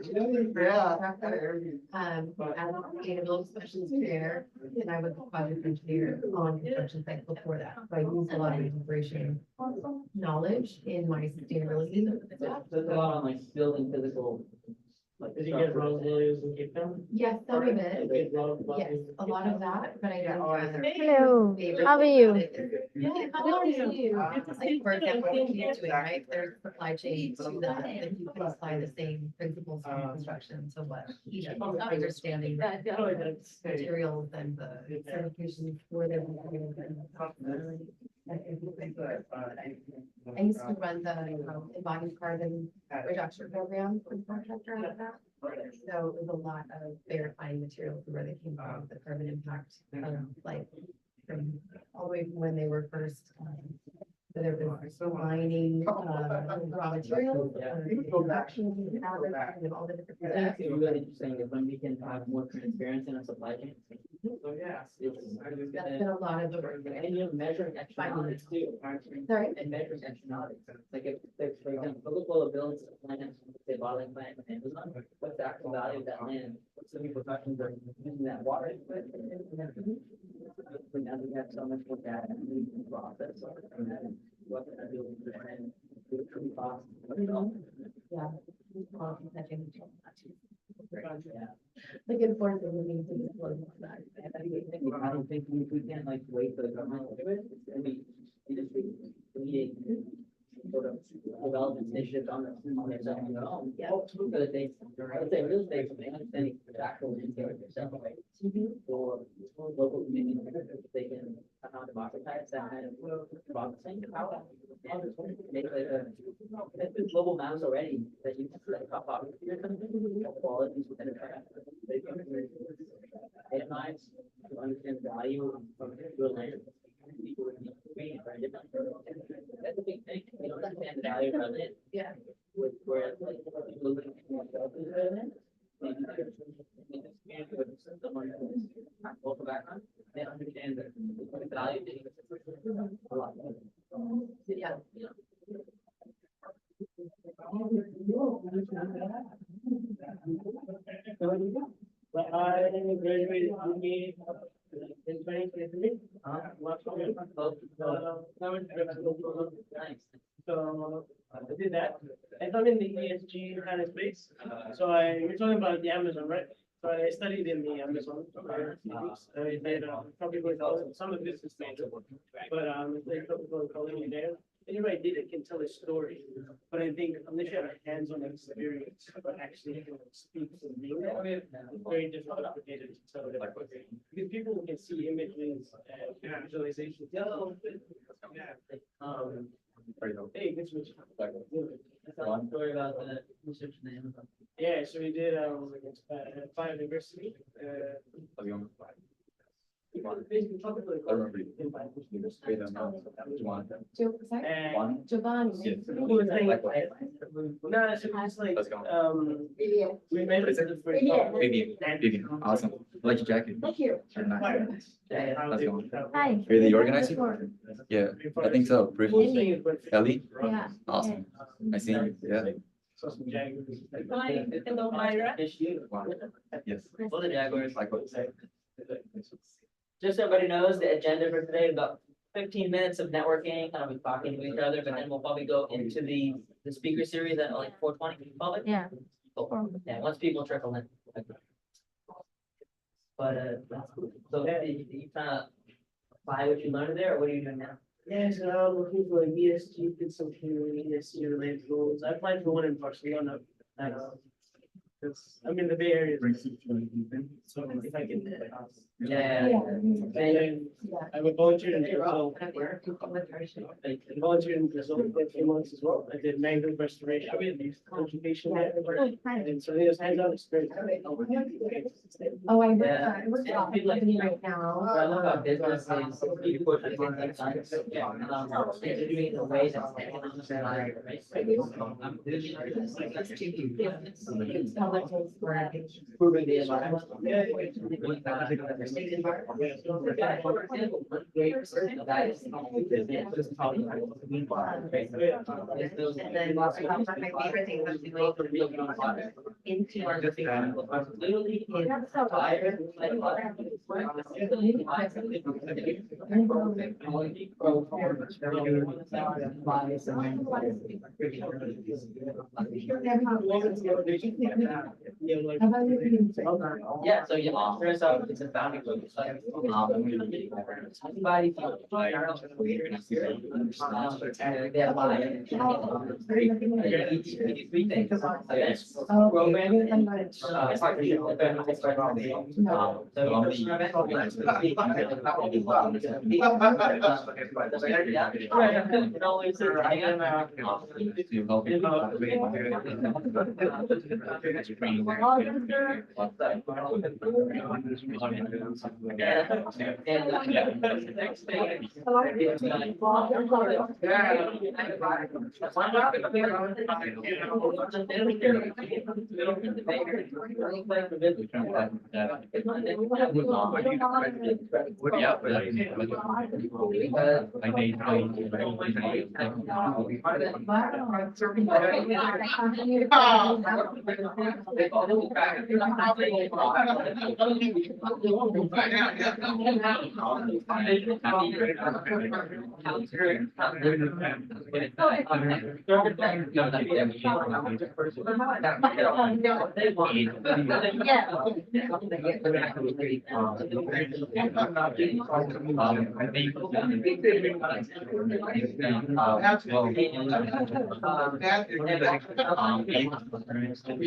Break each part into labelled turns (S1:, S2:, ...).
S1: As a sustainability specialist there, and I was a project engineer on construction sites before that. So I used a lot of integration knowledge in my sustainability stuff.
S2: There's a lot on like building physical. Like, did you get Rosalia's and Cape Town?
S1: Yes, some of it. Yes, a lot of that, but I don't have.
S3: Hello,
S1: favorite
S3: how are you?
S1: Yeah, how are you? Like, for example, what you're doing, right, there's supply chain to that, and you can apply the same principles from construction to what, understanding the materials and the certification for them. I used to run the embodied carbon reduction program for the contractor out of that. So it was a lot of verifying materials where they came from, the carbon impact, like from all the way from when they were first, whether it was mining, raw materials, production, and all the different.
S2: I think it's really interesting is when we can have more transparency in our supply chain.
S1: That's been a lot of the work.
S2: And you're measuring externalities too.
S1: Sorry?
S2: And measuring externalities. Like if, for example, Coca-Cola builds a plant, say bottling plant with Amazon, what's the actual value of that land? What's the repercussions of using that water? Now we have so much more data and we can process. What can I do with the land? The true cost.
S1: Yeah. Like enforcement, we need to disclose that.
S2: I don't think we can't like wait for the government to do it. I mean, we need sort of development initiatives on their own.
S1: Yeah.
S2: So that they, let's say real estate, they understand the actual interior yourself, right? For local communities, they can somehow democratize that kind of processing. Make like there's global maps already that you can select top options or something, qualities within a track. Itemize to understand the value of your land. People would be reading it very different. That's a big thing. You don't understand the value of our land.
S1: Yeah.
S2: Whereas like people looking for themselves in their land, maybe they're in this community with someone who's local background, they understand the value a lot.
S1: Yeah.
S4: I graduated in 2023.
S2: Nice.
S4: So I did that. And I'm in the ESG kind of space. So you're talking about the Amazon, right? So I studied in the Amazon for a few weeks. I made tropical ecology, some of this is major, but I studied tropical ecology there. Anybody did it can tell a story, but I think unless you have a hands-on experience, but actually can speak to the meaning, it's very difficult for data to tell it. Because people can see images and visualizations. Hey, good to meet you.
S2: One story about the research in the Amazon.
S4: Yeah, so we did Fire University. Basically, tropical ecology. And
S1: Giovanni.
S4: cool thing, no, so it's like, we made it for
S5: Vivian, awesome. I like your jacket.
S1: Thank you.
S5: Very nice. How's it going?
S3: Hi.
S5: Are you the organizer? Yeah, I think so. Briefly. Ellie?
S3: Yeah.
S5: Awesome. I see you. Yeah.
S4: Hi, hello, Myra.
S5: Wow. Yes.
S2: Well, the Jaguars.
S5: Likewise.
S2: Just so everybody knows, the agenda for today is about 15 minutes of networking, kind of talking to each other, but then we'll probably go into the speaker series at like 4:20 public.
S3: Yeah.
S2: Cool. Yeah, once people trickle in. But so you kind of apply what you learned there, or what are you doing now?
S4: Yeah, so I'm looking for ESG, did some ESG related roles. I applied for one in Barcelona. I'm in the Bay Area. So if I can.
S2: Yeah.
S4: I would volunteer in Brazil. I volunteered in Brazil for a few months as well. I did mangrove restoration, conservation there. And so there's hands-on experience.
S1: Oh, I
S2: Yeah.
S1: work
S2: Yeah,
S1: on
S2: people like-
S1: company right
S2: What I
S1: now.
S2: love about business is you put the things like science, yeah, they're doing it in a way that's economic and right?
S1: another case where
S2: Improving the environment.
S4: Yeah.
S1: state environment.
S2: That is just talking about.
S1: And then my favorite thing was doing into our.
S2: Literally. Yeah, so you offer us up, it's a founding group, it's like, somebody. They have three things. Events,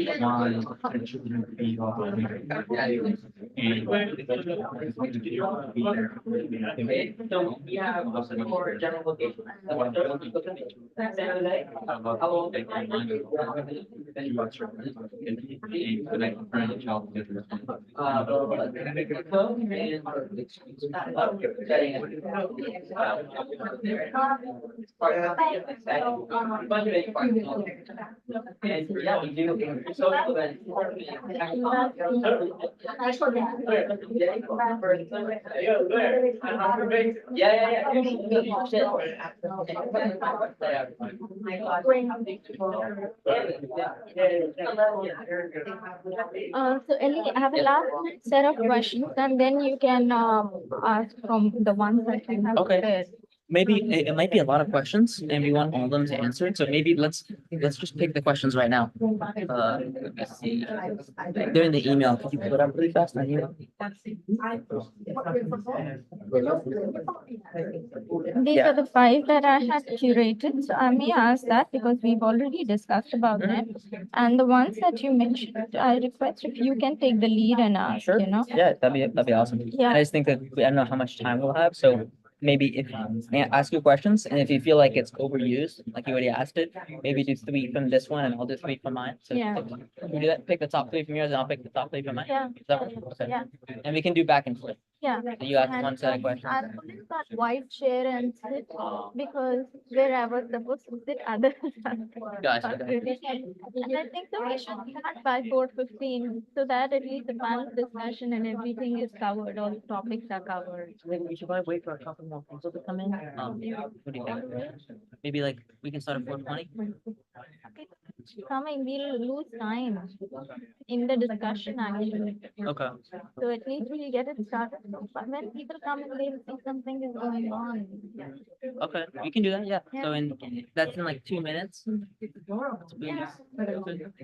S2: programming, partnership with them.
S5: Yeah, but I need.
S2: So, yeah, for general location. Saturday. And yeah, we do. So, yeah.
S3: So Ellie, I have a last set of questions and then you can ask from the ones that you have
S6: Okay.
S3: prepared.
S6: Maybe it might be a lot of questions and we want all of them to answer. So maybe let's just pick the questions right now. Let's see. They're in the email. Could you pull it up really fast? I email?
S3: These are the five that I had curated. So I may ask that because we've already discussed about them. And the ones that you mentioned, I request if you can take the lead and ask,
S6: Sure.
S3: you know?
S6: Yeah, that'd be awesome.
S3: Yeah.
S6: And I just think that I don't know how much time we'll have, so maybe if ask you questions, and if you feel like it's overused, like you already asked it, maybe do three from this one, and I'll do three from mine. So
S3: Yeah.
S6: we do that. Pick the top three from yours, and I'll pick the top three from mine.
S3: Yeah.
S6: Does that work? Okay.
S3: Yeah.
S6: And we can do back and forth.
S3: Yeah.
S6: So you ask
S3: And,
S6: one set of questions.
S3: I put in that white chair and sit because where I was supposed to sit, others are
S6: Gotcha.
S3: not really. And I think so we should start by 4:15 so that at least the panel discussion and everything is covered, all the topics are covered.
S6: I think we should probably wait for a couple more people to come in. What do you think? Maybe like we can start at 4:20.
S3: Coming, we'll lose time in the discussion actually.
S6: Okay.
S3: So at least we'll get it started. But when people come and they see something is going on.
S6: Okay, we can do that. Yeah.
S3: Yeah.
S6: So that's in like 2 minutes.
S3: Yeah.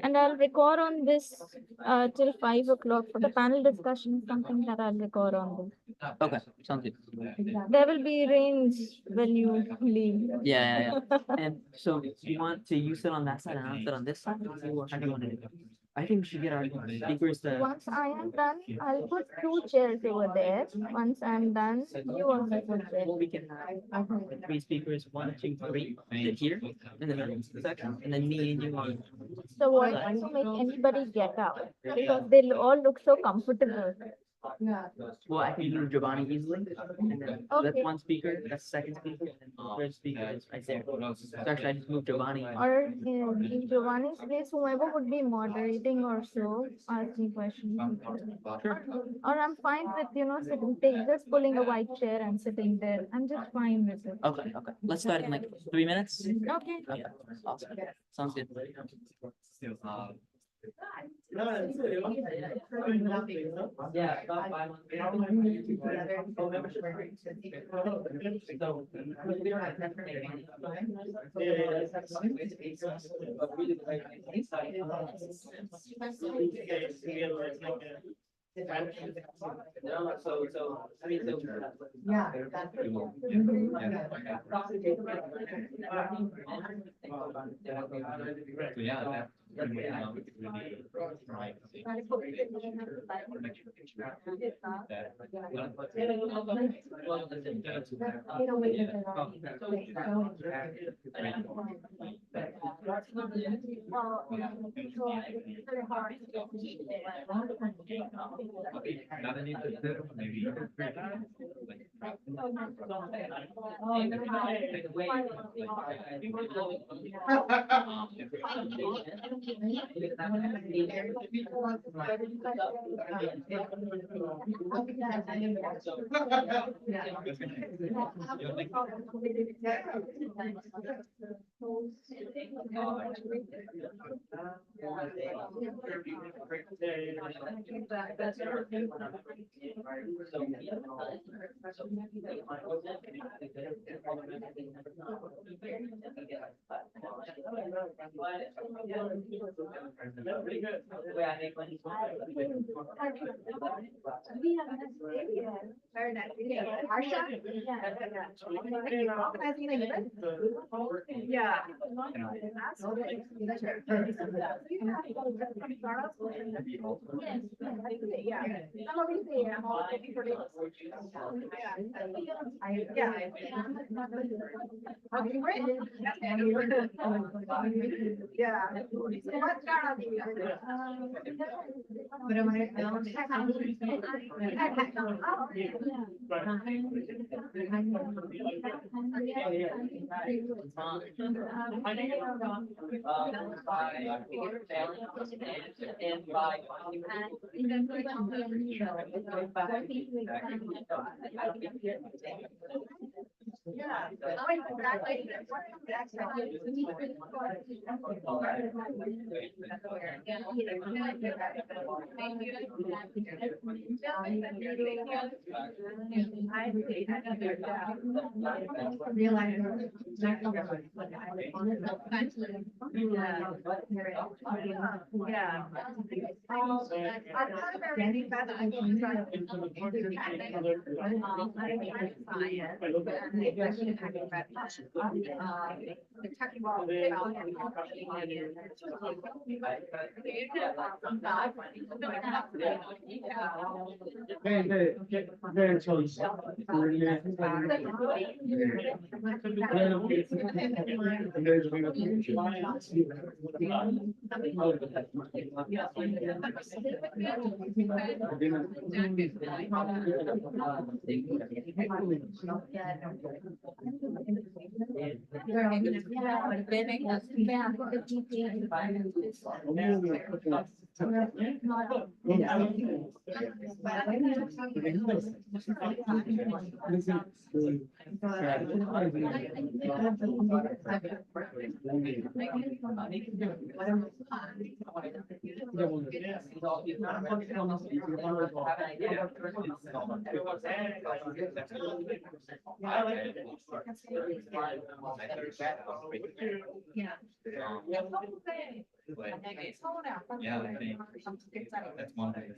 S3: And I'll record on this till 5 o'clock for the panel discussion, something that I'll record on this.
S6: Okay, sounds good.
S3: There will be range when you leave.
S6: Yeah. And so you want to you sit on that side and I'll sit on this side? Or how do you want to do it? I think we should get our speakers to.
S3: Once I am done, I'll put 2 chairs over there. Once I'm done, you also put there.
S6: Well, we can have 3 speakers, 1, 2, 3, sit here in the middle section, and then me and you on.
S3: So what to make anybody get up because they'll all look so comfortable.
S1: Yeah.
S6: Well, I can move Giovanni easily, and then that's
S3: Okay.
S6: one speaker, that's the second speaker, and then the third speaker is right there. So actually, I just moved Giovanni.
S3: Or in Giovanni's place, whoever would be moderating or so, asking questions. Or I'm fine with, just pulling a white chair and sitting there. I'm just fine with it.
S6: Okay, let's start in like 3 minutes.
S3: Okay.
S6: Okay, awesome, sounds good.
S2: Yeah, about 5 months. No, I mean,
S1: Yeah, that's.
S4: Pretty good.
S2: The way I make money.
S1: Very nice. Arsha? Yeah.
S5: Yeah, I think that's one thing.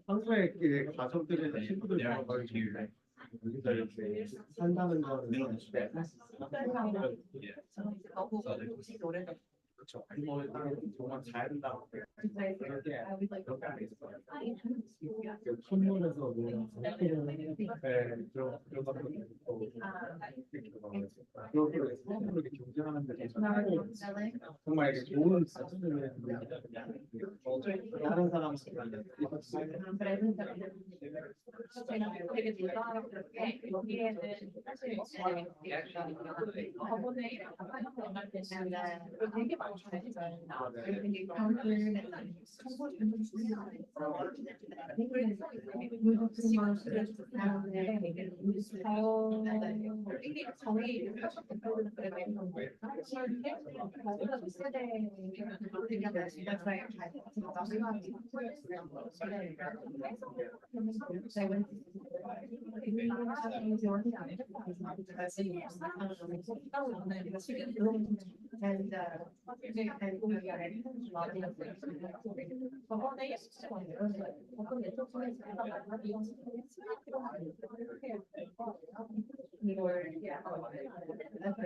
S7: 평소에 그 가족들이나 친구들 보러 여기서 이렇게 산다는 거는 그렇죠. 뭐 정말 잘 된다고 그렇게 그 천문에서 뭐 그런 서로 이렇게 경쟁하는 데 정말 이게 좋은 사진을 다른 사람들한테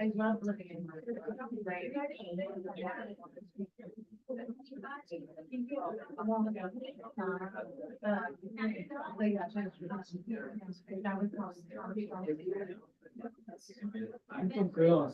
S7: I love living in right. 좀 그래요.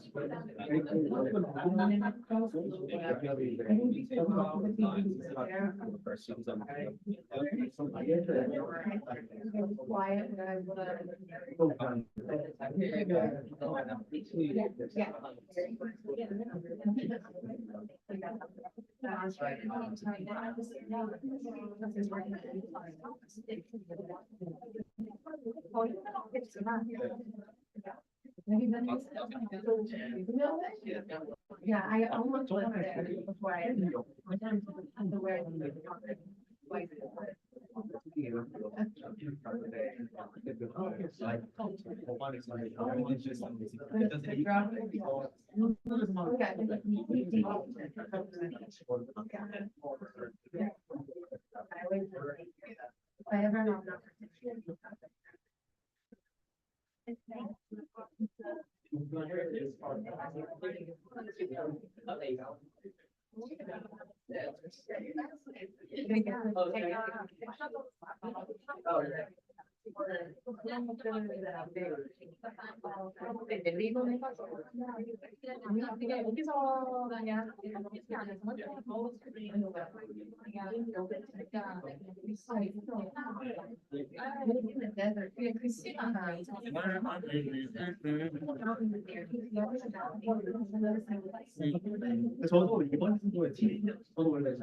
S7: Yeah, I almost lived there before I had to wear if I ever have an opportunity. 저도 이번 주도에 저도 원래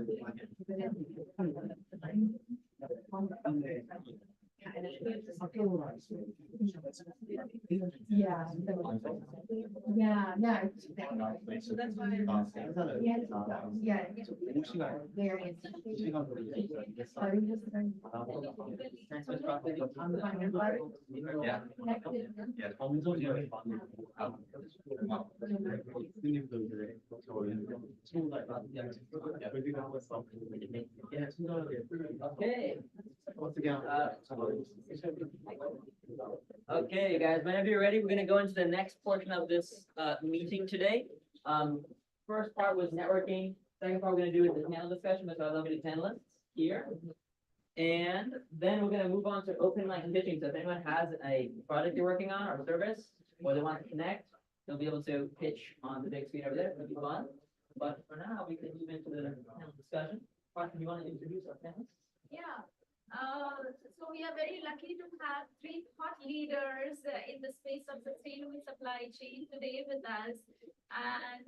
S1: Yeah. Yeah, no. So that's why. Yeah. Various.
S2: Okay.
S7: once again.
S2: Okay, guys, whenever you're ready, we're gonna go into the next portion of this meeting today. First part was networking. Second part we're gonna do is the panel discussion with our lovely panelists here. And then we're gonna move on to open line pitching. So if anyone has a product you're working on or a service, or they want to connect, they'll be able to pitch on the big screen over there. It'll be fun. But for now, we can move into the panel discussion. Martin, do you want to introduce our panelists?
S8: Yeah, so we are very lucky to have three thought leaders in the space of sustainable supply chain today with us. And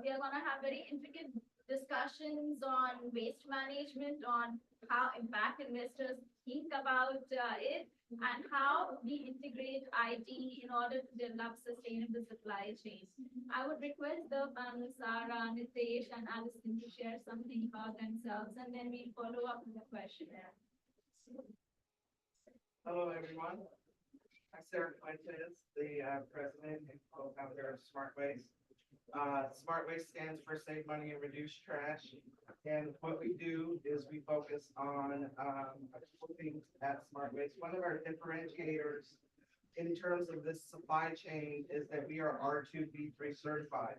S8: we are gonna have very intricate discussions on waste management, on how impact investors think about it, and how we integrate IT in order to develop sustainable supply chains. I would request the panel, Sarah, Nitesh, and Alison to share something about themselves, and then we follow up with the questionnaire.
S9: Hello, everyone. I'm Sarah Fuentes, the president and co-founder of Smart Waste. Smart Waste stands for Save Money and Reduce Trash. And what we do is we focus on a couple things at Smart Waste. One of our differentiators in terms of this supply chain is that we are R2B3 certified.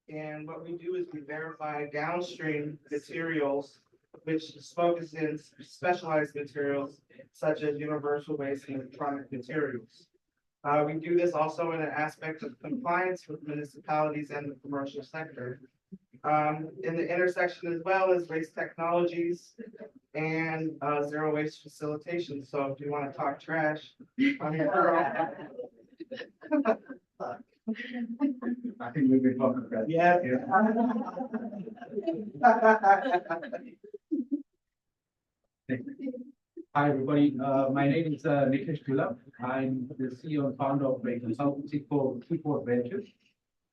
S9: And what we do is we verify downstream materials, which focus in specialized materials such as universal waste and electronic materials. We do this also in an aspect of compliance with municipalities and the commercial sector. In the intersection as well as waste technologies and zero waste facilitation. So if you want to talk trash, I'm here.
S7: I think we've been talking about.
S9: Yeah.
S7: Hi, everybody. My name is Nitesh Gulab. I'm the CEO and founder of a consultancy called Keyboard Ventures.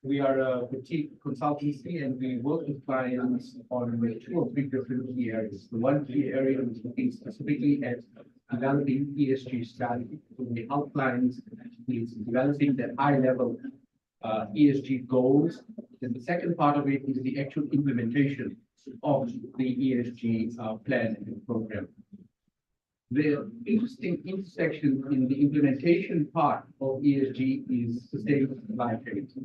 S7: We are a boutique consultancy and we work with clients on 2 or 3 different key areas. The one key area is looking specifically at developing ESG strategy. So we help clients is developing that high level ESG goals. And the second part of it is the actual implementation of the ESG plan and program. The interesting intersection in the implementation part of ESG is sustainable supply chains.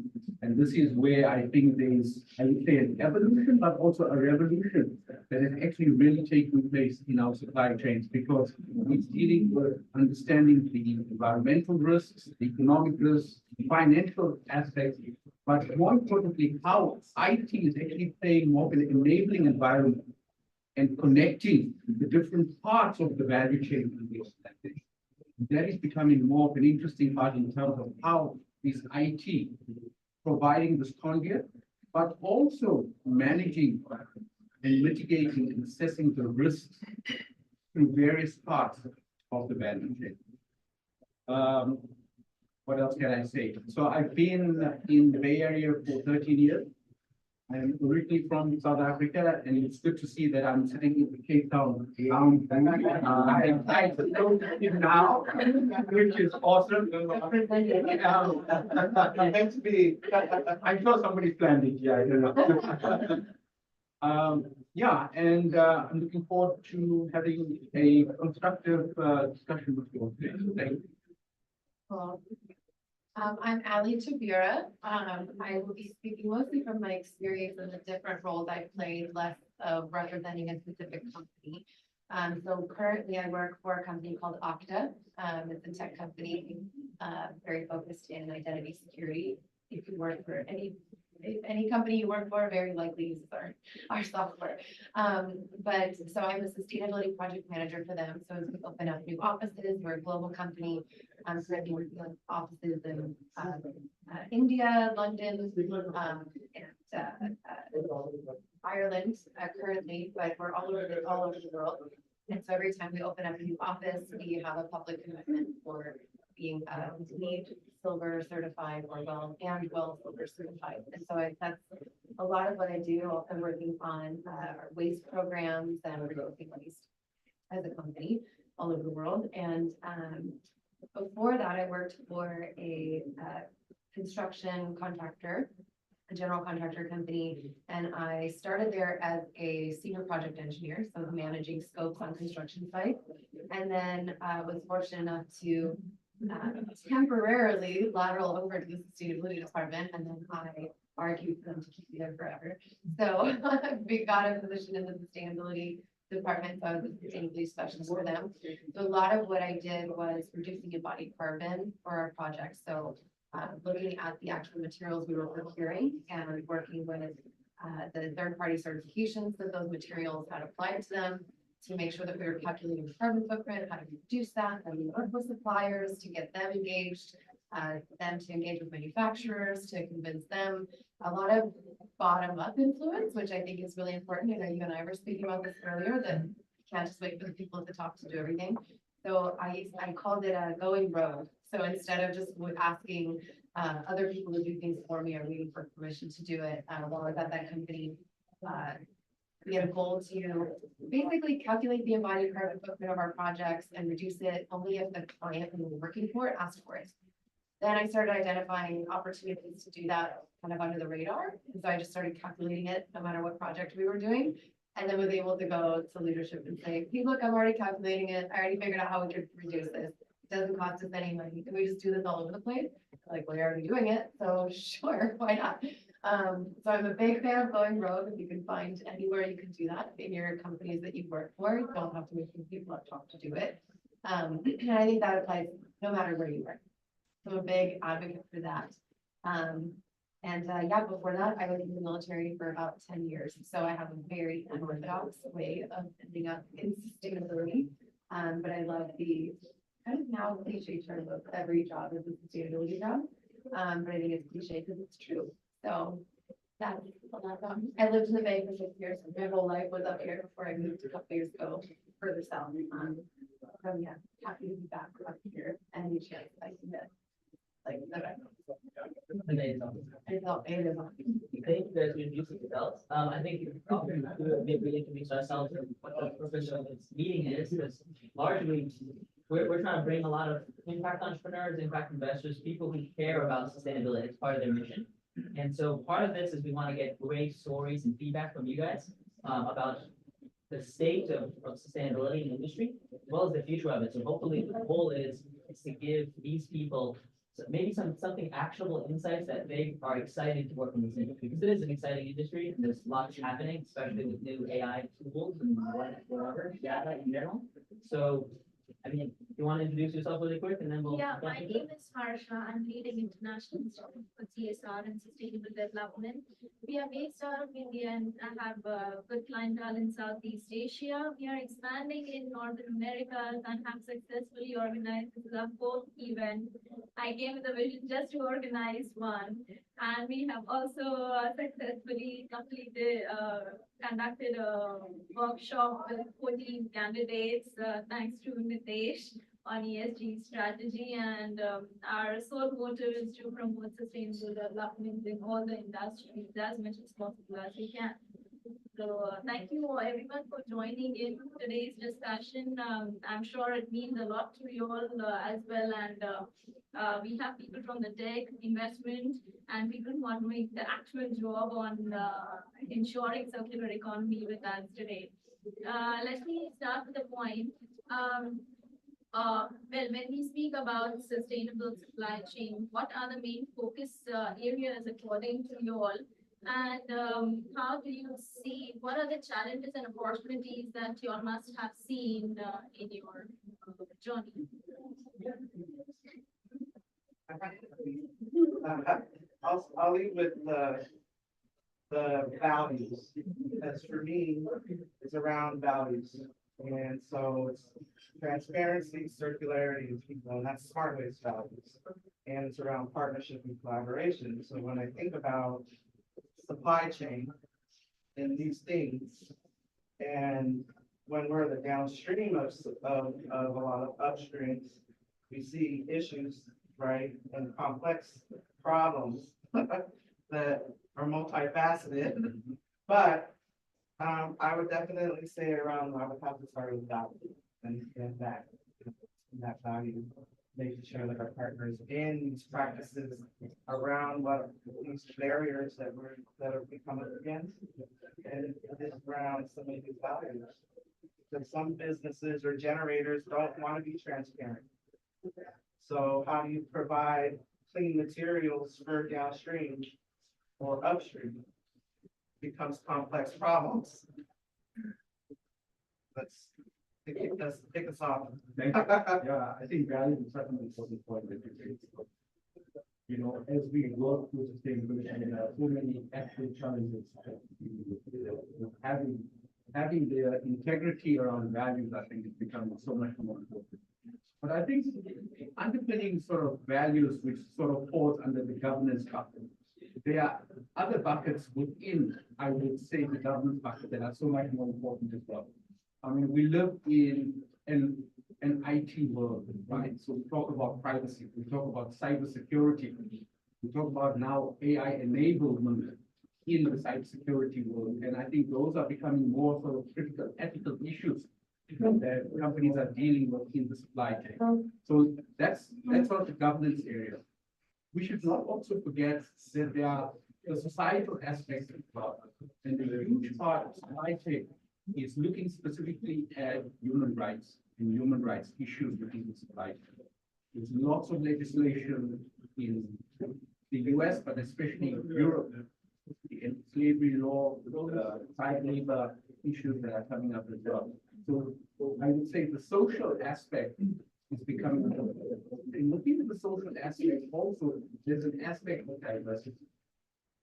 S7: And this is where I think there is, I would say, an evolution, but also a revolution that is actually really taking place in our supply chains, because it's dealing with understanding the environmental risks, the economic risks, the financial aspects, but more importantly, how IT is actually playing more of an enabling environment and connecting the different parts of the value chain in the organization. That is becoming more of an interesting part in terms of how is IT providing this conduit, but also managing and mitigating and assessing the risks through various parts of the value chain. What else can I say? So I've been in the Bay Area for 13 years. I'm originally from South Africa, and it's good to see that I'm sitting in the Cape Town lounge. I'm now, which is awesome. Meant to be. I'm sure somebody planned it. Yeah, I don't know. Yeah, and I'm looking forward to having a constructive discussion with you today. So thank you.
S1: Cool. I'm Ali Tabira. I will be speaking mostly from my experience in the different roles I've played, less of representing a specific company. So currently I work for a company called Okta. It's a tech company, very focused in identity security. If you work for any company you work for, very likely uses our software. But so I'm a sustainability project manager for them. So as we open up new offices, we're a global company. I'm currently working on offices in India, London, and Ireland currently, but we're all over the world. And so every time we open up a new office, we have a public commitment for being LEED Silver certified or WELL Silver certified. And so that's a lot of what I do. Also working on our waste programs and reducing waste as a company all over the world. And before that, I worked for a construction contractor, a general contractor company, and I started there as a senior project engineer, so managing scopes on construction sites. And then was fortunate enough to temporarily lateral over to the sustainability department, and then I argued for them to keep me there forever. So we got a position in the sustainability department, so I was a sustainability specialist for them. So a lot of what I did was reducing embodied carbon for our projects. So looking at the actual materials we were procuring and working with the third-party certifications that those materials had applied to them to make sure that we were calculating the carbon footprint, how to reduce that, how to work with suppliers to get them engaged, them to engage with manufacturers, to convince them. A lot of bottom-up influence, which I think is really important. I know you and I were speaking about this earlier, that you can't just wait for the people at the top to do everything. So I called it a going rogue. So instead of just asking other people to do things for me or waiting for permission to do it, while I was at that company, we had a goal to basically calculate the embodied carbon footprint of our projects and reduce it only if the client we were working for asked for it. Then I started identifying opportunities to do that kind of under the radar. And so I just started calculating it no matter what project we were doing. And then was able to go to leadership and say, hey, look, I'm already calculating it. I already figured out how we could reduce this. It doesn't cost us any money. Can we just do this all over the place? Like, well, you're already doing it. So sure, why not? So I'm a big fan of going rogue. If you can find anywhere you can do that in your companies that you work for, you don't have to wait for people up top to do it. And I think that applies no matter where you work. So I'm a big advocate for that. Yeah, before that, I was in the military for about 10 years. So I have a very unorthodox way of ending up in sustainability. But I love the kind of now cliche term of every job is a sustainability job. But I think it's cliche because it's true. So that's a lot of I lived in the Bay for 6 years. My whole life was up here before I moved a couple years ago further south. So yeah, happy to be back up here and any chance I can get. Like that.
S2: Amazing.
S1: It
S2: Thank you guys for introducing yourselves. I think maybe we introduce ourselves and what the purpose of this meeting is, because largely we're trying to bring a lot of impact entrepreneurs, impact investors, people who care about sustainability as part of their mission. And so part of this is we want to get great stories and feedback from you guys about the state of sustainability in the industry, as well as the future of it. So hopefully the goal is to give these people maybe something actionable insights that they are excited to work in this industry, because it is an exciting industry. There's lots happening, especially with new AI tools and whatever, data in general. So, I mean, you want to introduce yourself really quick and then we'll.
S8: Yeah, my name is Harsha. I'm leading international Institute for CSR and sustainable development. We are based out of India and I have a good clientele in Southeast Asia. We are expanding in North America and have successfully organized. This is our 4th event. I came with a vision just to organize one, and we have also successfully conducted a workshop with 14 candidates, thanks to Nitesh, on ESG strategy, and our sole motive is to promote sustainable development in all the industries as much as possible as we can. So thank you everyone for joining in today's discussion. I'm sure it means a lot to you all as well, and we have people from the tech, investment, and people who are doing the actual job on ensuring circular economy with us today. Let me start with the point. Well, when we speak about sustainable supply chain, what are the main focus areas according to you all? And how do you see, what are the challenges and opportunities that you all must have seen in your journey?
S9: I'll leave with the values, because for me, it's around values. And so it's transparency, circularity, and people, and that's smart waste values. And it's around partnership and collaboration. So when I think about supply chain and these things, and when we're the downstream of a lot of upstreams, we see issues, right, and complex problems that are multifaceted. But I would definitely say around, I would have to start with value and that value, making sure that our partners in these practices around what these barriers that are becoming against, and this around some of these values. Because some businesses or generators don't want to be transparent. So how do you provide clean materials for downstream or upstream? Becomes complex problems. Let's pick us off.
S7: Thank you. Yeah, I think value is certainly an important point that you raised. You know, as we work through sustainability, there are so many actual challenges. Having the integrity around values, I think, is becoming so much more important. But I think underpinning sort of values which sort of falls under the governance bucket. There are other buckets within, I would say, the governance bucket that are so much more important as well. I mean, we live in an IT world, right? So we talk about privacy, we talk about cybersecurity, we talk about now AI enablement in the cybersecurity world. And I think those are becoming more sort of critical ethical issues that companies are dealing with in the supply chain. So that's sort of the governance area. We should not also forget that there are the societal aspects of cloud, and the huge part of supply chain is looking specifically at human rights and human rights issues within the supply chain. There's lots of legislation in the US, but especially in Europe, the slavery law, child labor issues that are coming up as well. So I would say the social aspect is becoming important. And looking at the social aspect also, there's an aspect of diversity.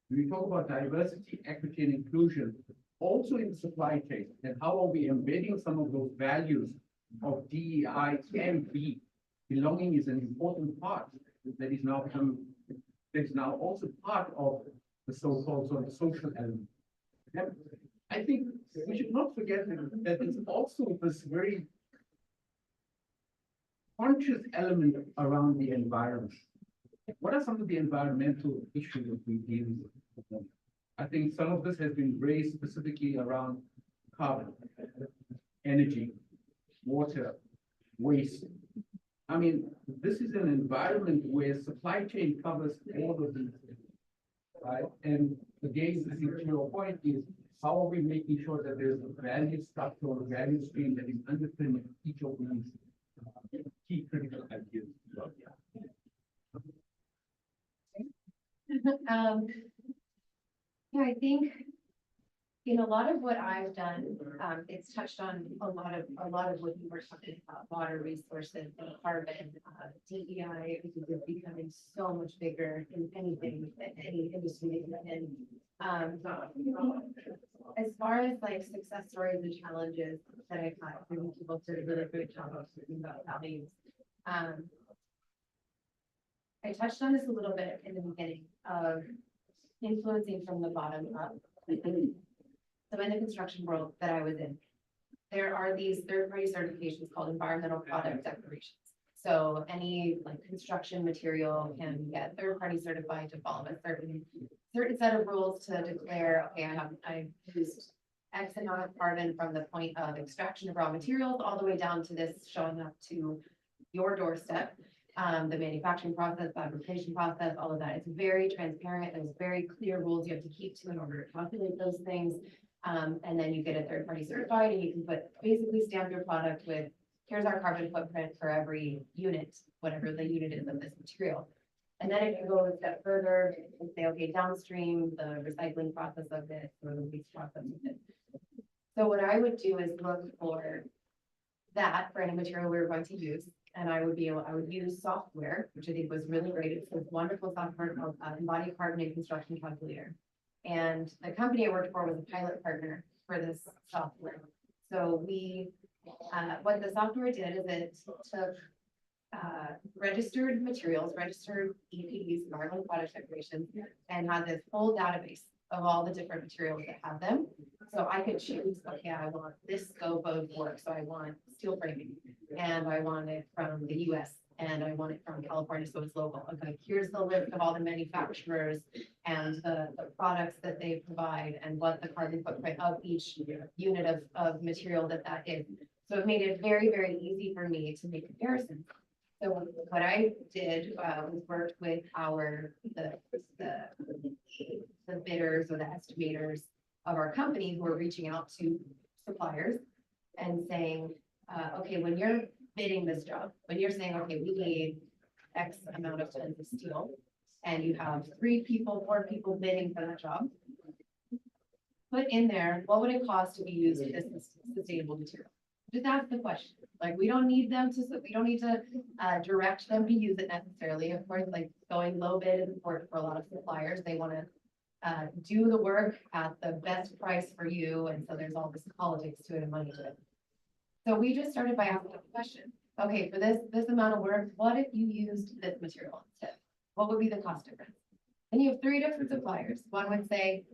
S7: When we talk about diversity, equity, and inclusion, also in the supply chain, and how are we embedding some of those values of DEI and B? Belonging is an important part that is now also part of the so-called sort of social element. And I think we should not forget that there's also this very conscious element around the environment. What are some of the environmental issues that we deal with? I think some of this has been raised specifically around carbon, energy, water, waste. I mean, this is an environment where supply chain covers all of these things, right? And again, to your point is, how are we making sure that there's a value structure or value stream that is underpinning each of these key critical ideas?
S1: Yeah, I think in a lot of what I've done, it's touched on a lot of what you were talking about, water resources, and carbon, DEI, because it's becoming so much bigger in anything, any industry that you're in. As far as like success stories and challenges that I've had, I think people did a really great job of talking about values. I touched on this a little bit in the beginning of influencing from the bottom up. So in the construction world that I was in, there are these third-party certifications called environmental product declarations. So any like construction material can get third-party certified to follow a certain set of rules to declare, okay, I used X amount of carbon from the point of extraction of raw materials all the way down to this showing up to your doorstep. The manufacturing process, fabrication process, all of that. It's very transparent. There's very clear rules you have to keep to in order to calculate those things. And then you get a third party certified and you can basically stamp your product with, here's our carbon footprint for every unit, whatever the unit is of this material. And then if you go a step further and say, okay, downstream, the recycling process of it or the waste process of it. So what I would do is look for that for any material we were going to use. And I would use software, which I think was really great. It's this wonderful software called Embodied Carbon Construction Calculator. And the company I worked for was a pilot partner for this software. So what the software did is it took registered materials, registered EPDs, environmental product declarations, and had this whole database of all the different materials that have them. So I could choose, okay, I want this scope of work. So I want steel framing and I want it from the US and I want it from California. So it's local. Okay, here's the list of all the manufacturers and the products that they provide and what the carbon footprint of each unit of material that is. So it made it very, very easy for me to make comparisons. So what I did was work with the bidders or the estimators of our company who are reaching out to suppliers and saying, okay, when you're bidding this job, when you're saying, okay, we need X amount of tons of steel, and you have 4 people bidding for that job, put in there, what would it cost to be used as sustainable material? Just ask the question. Like, we don't need to direct them to use it necessarily. Of course, like going low bid is important for a lot of suppliers. They want to do the work at the best price for you. And so there's all this politics to it and money to it. So we just started by asking the question, okay, for this amount of work, what if you used this material instead? What would be the cost difference? And you have 3 different suppliers. One would say,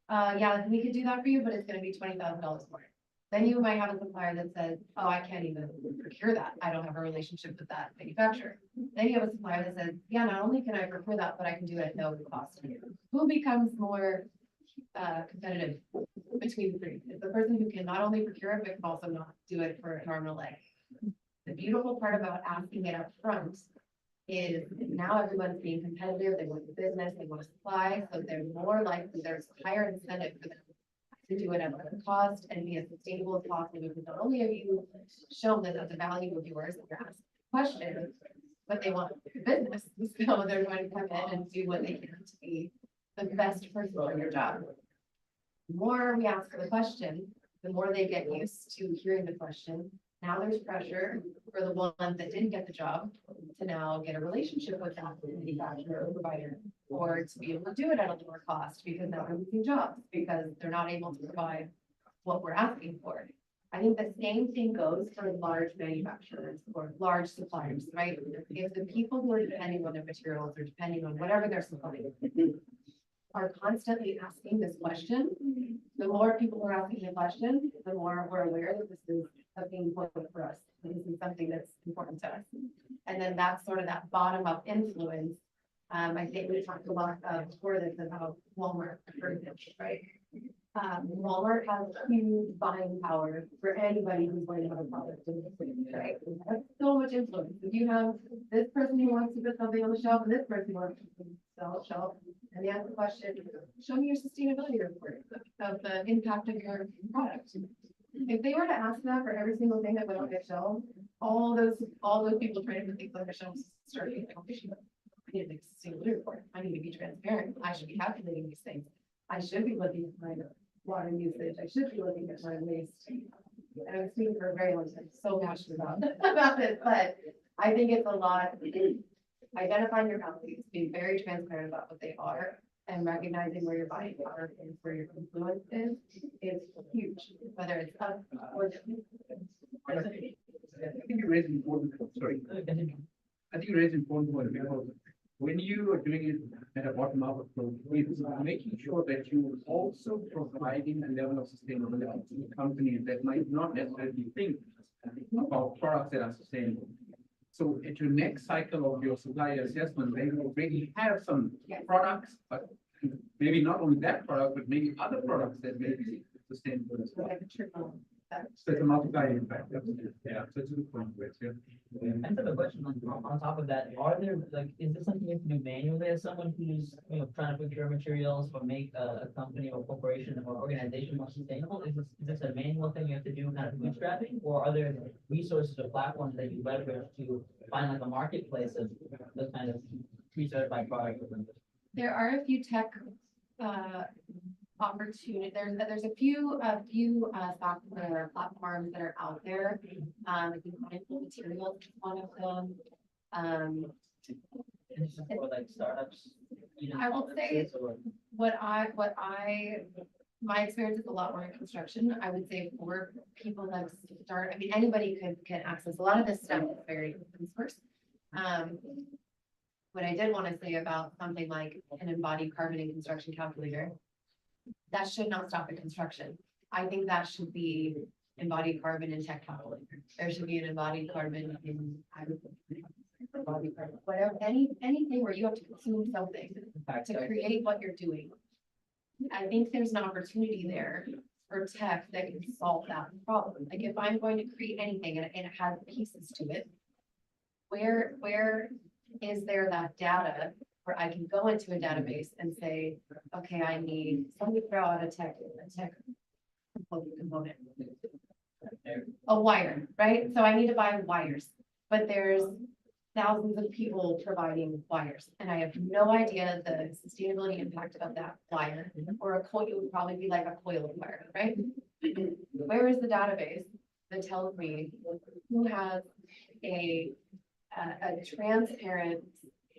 S1: yeah, we could do that for you, but it's going to be $20,000 more. Then you might have a supplier that says, oh, I can't even procure that. I don't have a relationship with that manufacturer. Then you have a supplier that says, yeah, not only can I procure that, but I can do it at no cost. Who becomes more competitive between the 3? It's the person who can not only procure it, but can also not do it for an arm and a leg. The beautiful part about asking it up front is now everyone's being competitive. They want the business, they want to supply, so they're more likely, there's higher incentive for them to do it at a cost and be as sustainable as possible, because not only have you shown that the value of yours, you're asking questions, but they want your business, so they're going to come in and do what they can to be the best person for your job. The more we ask the question, the more they get used to hearing the question. Now there's pressure for the one that didn't get the job to now get a relationship with that manufacturer or provider, or to be able to do it at a lower cost, because now they're losing jobs because they're not able to provide what we're asking for. I think the same thing goes for large manufacturers or large suppliers, right? If the people who are depending on their materials or depending on whatever they're supplying are constantly asking this question, the more people are asking the question, the more we're aware that this is something important for us. This is something that's important to us. And then that's sort of that bottom up influence. I think we talked a lot before this about Walmart, for example, right? Walmart has huge buying power for anybody who's going to have a product in the city, right? That's so much influence. If you have this person who wants to put something on the shelf and this person who wants to sell on the shelf, and they ask the question, show me your sustainability report of the impact of your product. If they were to ask that for every single thing that went on their shelf, all those people trying to put things on their shelves start getting competition. I need to make a sustainability report. I need to be transparent. I should be calculating these things. I should be looking at my water usage. I should be looking at my waste. And I'm speaking for a very long time, so passionate about this, but I think it's a lot. Identifying your boundaries, being very transparent about what they are, and recognizing where your buying power is, where your influence is huge, whether it's up or down.
S7: I think you raise an important point. Sorry. I think you raise an important point, because when you are doing it at a bottom up approach, it's making sure that you also providing a level of sustainability to companies that might not necessarily think about products that are sustainable. So at your next cycle of your supplier assessment, they will already have some products, but maybe not only that product, but maybe other products that may be sustainable as well. So it's a multiplier impact. Yeah, so it's a good point, yeah.
S6: I have a question on top of that. Are there, like, is this something you have to do manually as someone who's, trying to procure materials or make a company or corporation or organization more sustainable? Is this a manual thing you have to do, kind of bootstrapping, or are there resources or platforms that you leverage to find like a marketplace of those kind of pre-certified product.
S1: There are a few tech, opportunity, there's a few, software platforms that are out there. I think Mindful Materials is one of them.
S6: And this is for like startups. you know,
S1: I will say-
S6: or-
S1: My experience is a lot more in construction. I would say for people that start, I mean, anybody can access, a lot of this stuff is very open source. What I did want to say about something like an embodied carbon in construction calculator, that should not stop at construction. I think that should be embodied carbon in tech calculator. There should be an embodied carbon in, I would embodied carbon, whatever, anything where you have to consume something to create what you're doing. I think there's an opportunity there for tech that can solve that problem. Like if I'm going to create anything and it has pieces to it, where is there that data where I can go into a database and say, okay, I need somebody throw out a tech component. A wire, right? So I need to buy wires, but there's thousands of people providing wires, and I have no idea the sustainability impact of that wire, or a coil, it would probably be like a coil of wire, right? Where is the database that tells me who has a transparent,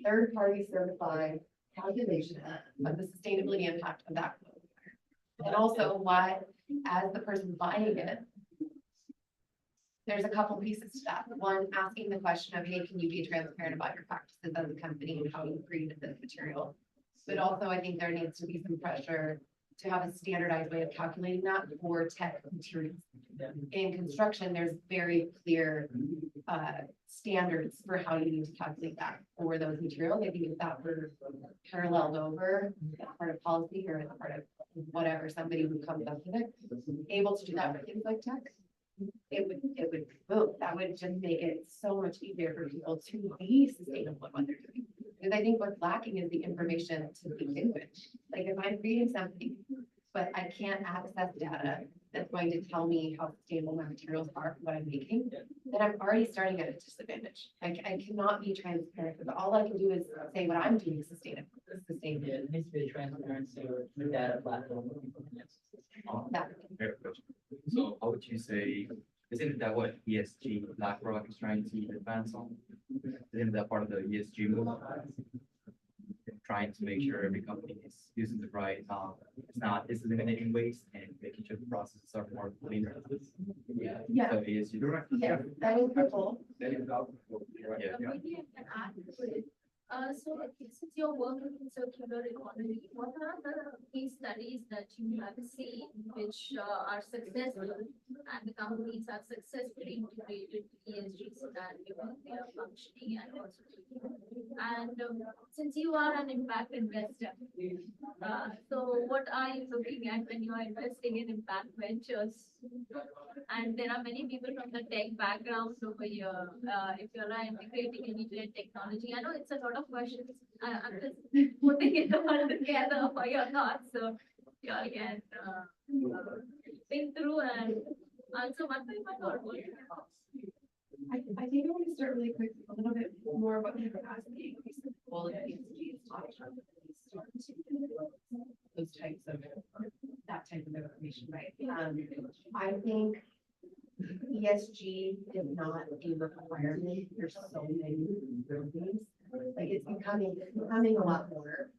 S1: third-party certified calculation of the sustainability impact of that coil of wire? And also why, as the person buying it, there's a couple pieces to that. One, asking the question of, hey, can you be transparent about your practices as a company and how you created this material? But also, I think there needs to be some pressure to have a standardized way of calculating that for tech materials. In construction, there's very clear standards for how you need to calculate that for those materials. I think if that were paralleled over as part of policy or as part of whatever, somebody who comes up with it, able to do that for things like tech, it would boom. That would just make it so much easier for people to be sustainable in what they're doing. Because I think what's lacking is the information to begin with. Like if I'm reading something, but I can't access data that's going to tell me how sustainable my materials are for what I'm making, then I'm already starting at a disadvantage. I cannot be transparent because all I can do is say what I'm doing is sustainable.
S6: Yeah, it needs to be a transparency or the data platform.
S1: That,
S5: Fair question. So how would you say, isn't that what ESG BlackRock is trying to advance on? Isn't that part of the ESG movement? Trying to make sure every company is using the right, is eliminating waste and making sure the processes are more cleaner.
S1: Yeah.
S5: So ESG.
S1: yeah, that is the goal.
S5: Yeah.
S8: Maybe I can add to it. So since you're working in circular economy, what are the case studies that you have seen which are successful and the companies have successfully integrated ESG so that they are functioning and also and since you are an impact investor, so what are you looking at when you are investing in impact ventures? And there are many people from the tech background over here. If you're integrating any technology, I know it's a lot of questions. I'm just putting it all together for your thoughts, so you all can think through and answer one by one or what are your thoughts?
S1: I think I want to start really quick, a little bit more about what you're asking. Well, if ESG is talking about those types of, that type of information, right? I think ESG is not a requirement. There's so many companies. Like it's becoming a lot more,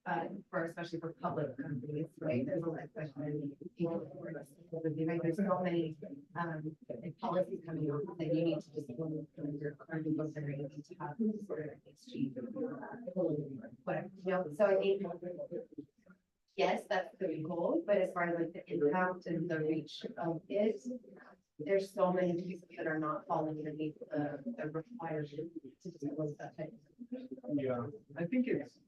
S1: for especially for public companies, right? There's a lot of questions. There's so many policies coming out that you need to just go through your carbon footprint, you need to have sort of ESG, whatever. You know, so I think yes, that's the goal, but as far as like the impact and the reach of it, there's so many pieces that are not falling underneath the requirement to disclose that type.
S7: Yeah, I think it's,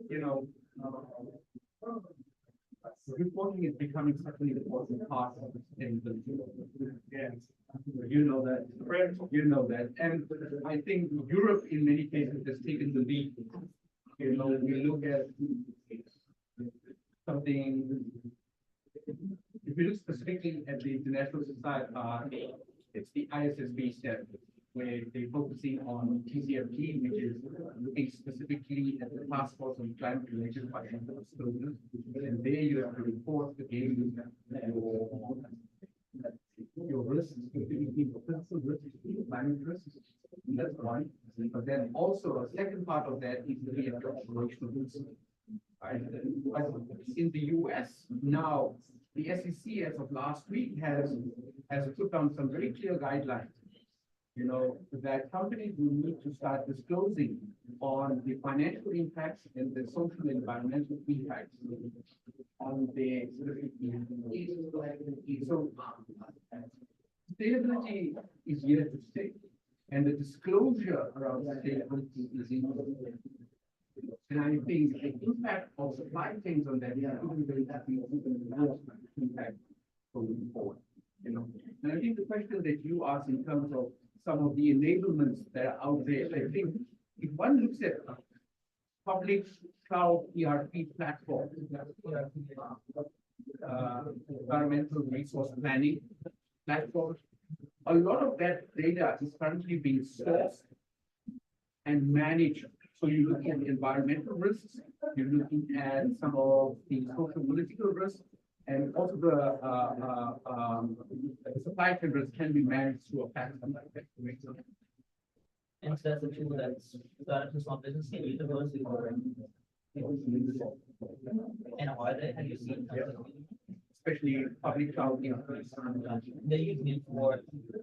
S7: reporting is becoming such an important part of sustainability. Yes. You know that, and I think Europe in many cases has taken the lead. We look at something, if we look specifically at the International Society, it's the ISSB standard, where they're focusing on TCFD, which is looking specifically specifically at the Task Force on Climate Related Financial Disclosures. And there you have to report again your risks, specifically your principal risks, climate risks. That's one. But then also a second part of that is the operational risk. Right? In the US now, the SEC as of last week has put down some very clear guidelines. You know, that companies will need to start disclosing on the financial impacts and the social and environmental impacts on their so sustainability is here to stay, and the disclosure around sustainability is important. And I think the impact of supply chains on that is even going to be even impact going forward. You know, and I think the question that you asked in terms of some of the enablements that are out there, I think if one looks at public cloud ERP platform, environmental resource planning platforms, a lot of that data is currently being sourced and managed. So you're looking at the environmental risks, you're looking at some of the social political risks, and also the supply chain risk can be managed through a platform like that.
S6: And so that's a tool that's started to small business can use diversity for. And are they, have you seen?
S7: Especially public cloud, you know.
S6: They're using it for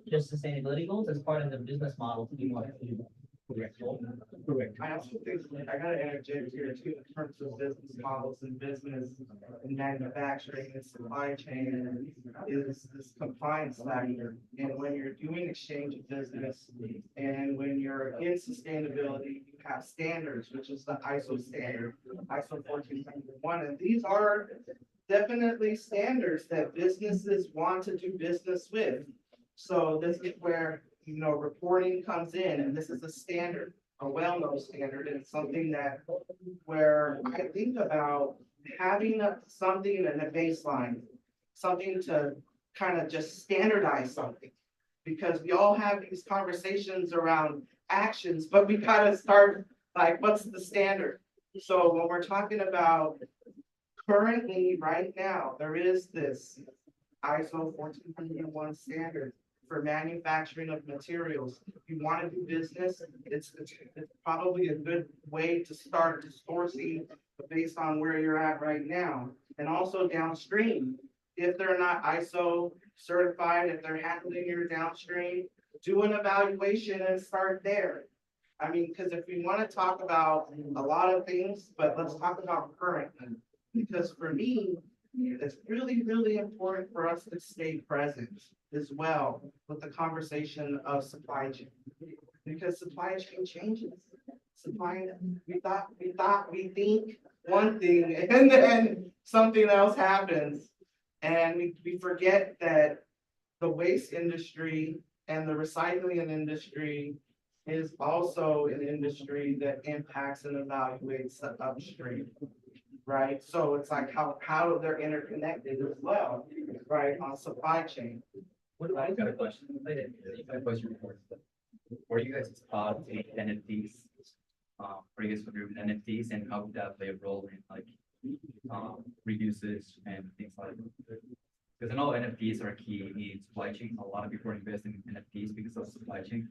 S6: just sustainability goals as part of the business model to be more.
S7: Correct. Correct.
S9: I also think, I gotta interject here too, in terms of business models and business and manufacturing and supply chain is this compliance factor. And when you're doing exchange of business and when you're in sustainability, you have standards, which is the ISO standard, ISO 14001. And these are definitely standards that businesses want to do business with. So this is where, you know, reporting comes in, and this is a standard, a well-known standard, and something that where I think about having something in a baseline, something to kind of just standardize something, because we all have these conversations around actions, but we gotta start like, what's the standard? So when we're talking about currently, right now, there is this ISO 14001 standard for manufacturing of materials. If you want to do business, it's probably a good way to start sourcing based on where you're at right now. And also downstream, if they're not ISO certified, if they're handling your downstream, do an evaluation and start there. I mean, because if we want to talk about a lot of things, but let's talk about current. Because for me, it's really, really important for us to stay present as well with the conversation of supply chain. Because supply chain changes. We think one thing and then something else happens. And we forget that the waste industry and the recycling industry is also an industry that impacts and evaluates the upstream. Right, so it's like how they're interconnected as well, right, on supply chain.
S5: I got a question. I got a question for you. Were you guys taught the NFTs? Were you guys familiar with NFTs and how would that play a role in like reduces and things like that? Because I know NFTs are key in supply chain. A lot of people are investing in NFTs because of supply chain,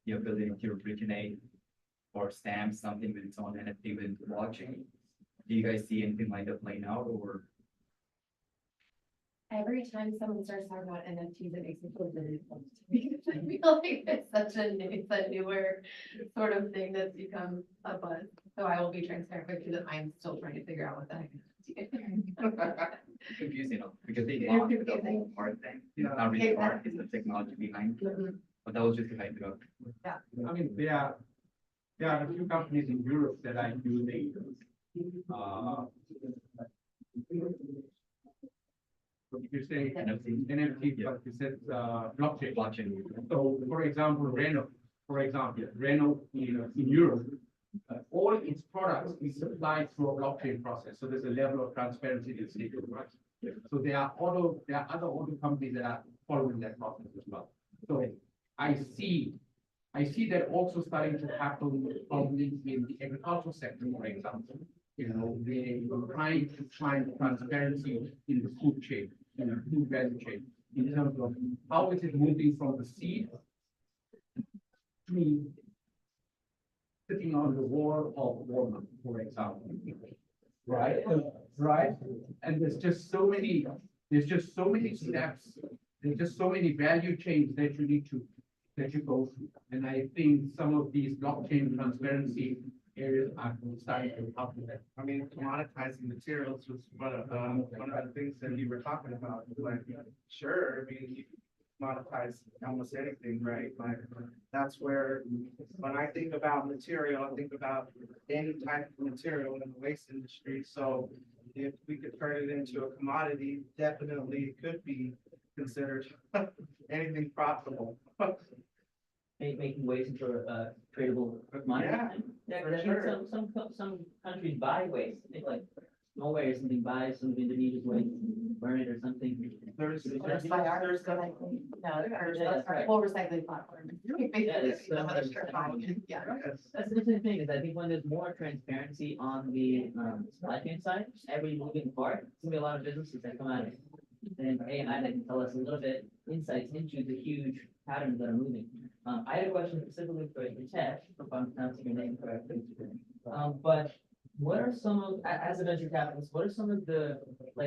S5: the ability to originate or stamp something with its own NFT with blockchain. Do you guys see anything like that playing out, or?
S1: Every time someone starts talking about NFTs, it makes me feel really close to me. I feel like it's a newer sort of thing that's become a buzz. So I will be transparent with you that I'm still trying to figure out what the heck
S5: It's confusing, because they launched the whole art thing. It's not really art, it's the technology behind it. But that was just to hype it up.
S7: I mean, there are a few companies in Europe that are using what did you say? NFT, but you said blockchain.
S5: Blockchain.
S7: So, for example, Renault, in Europe, all its products is supplied through a blockchain process. So there's a level of transparency in state rights. So there are other auto companies that are following that process as well. So I see I see that also starting to happen probably in the agricultural sector, for example. You know, they are trying to find transparency in the food chain, in the food value chain, in terms of how is it moving from the seed to sitting on the wall of Walmart, for example. Right, right, and there's just so many steps, there's just so many value chains that you need to, that you go through. And I think some of these blockchain transparency areas are starting to help with that.
S9: I mean, commoditizing materials was one of the things that you were talking about, like, sure, I mean, you commoditize almost anything, right? Like, that's where, when I think about material, I think about any type of material in the waste industry, so if we could turn it into a commodity, definitely it could be considered anything profitable.
S6: Making waste into a tradable commodity.
S9: Yeah,
S6: Yeah,
S9: for
S6: 'cause I
S9: sure.
S6: think some countries buy waste, I think like Norway or something buys some of Indonesia's waste, burn it or something.
S9: There's,
S1: By our recycling, no, our whole recycling platform.
S6: it's,
S1: Some other stuff, yeah.
S9: yes.
S6: That's the interesting thing, is I think when there's more transparency on the, supply chain side, every moving part, there's gonna be a lot of businesses that come out of it. And A and I can tell us a little bit insights into the huge patterns that are moving. I had a question specifically for Ted, if I'm pronouncing your name correctly. But what are some of, as a venture capitalist, what are some of the, like,